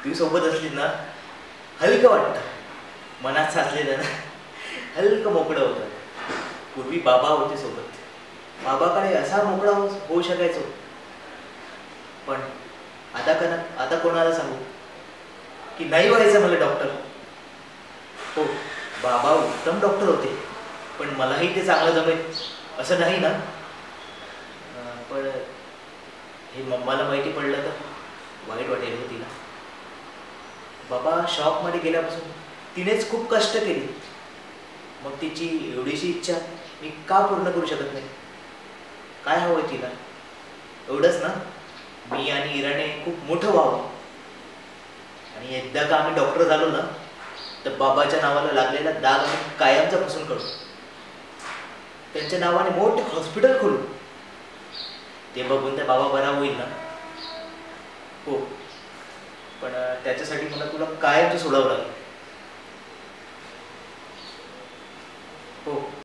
तू सोबत असली ना हलकं वाटतं, मनात साचलेलं ना हलकं मोकळं होतं. पूर्वी बाबा होते सोबत, बाबाकडे असा मोकळा होऊ शकायचो. पण आता कोणाला सांगू की नाही व्हायचं मला डॉक्टर. हो, बाबा उत्तम डॉक्टर होते, पण मलाही ते चांगलं जमेल असं नाही ना. पण हे मम्माला माहिती पडलं तर वाईट वाटेल हो तिला. बाबा शॉपमध्ये गेल्यापासून तिनेच खूप कष्ट केले, मग तिची एवढीशी इच्छा मी का पूर्ण करू शकत नाही. काय हवंय तिला? एवढंच ना, मी आणि इराने खूप मोठं व्हावं. आणि एकदा का आम्ही डॉक्टर झालो ना, तर बाबाच्या नावाला लागलेला दाग आम्ही कायमचा पुसून काढू. त्यांच्या नावाने मोठे हॉस्पिटल खोलू. ते बघून त्या बाबा बरा होईल ना. हो, पण त्याच्यासाठी मला तुला कायमचं सोडावं लागेल. हो.